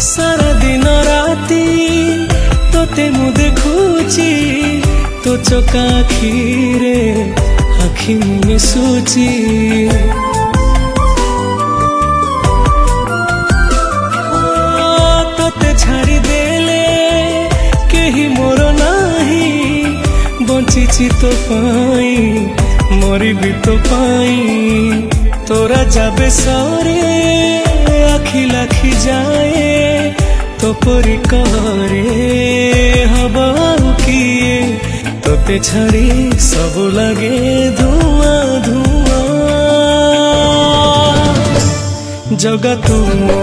सारा दिन राती तोते मु देखुची तो चका आखिरे आखि मिशुची तोते छाड़ी देले केही मोर नाही बंचिची तो पाई मरी भी तो पाई तोरा जाबे सरे आखि लाखी जाए तो परी करे हवा किए तोते छाड़ी सब लगे धुआं धुआं जगत मो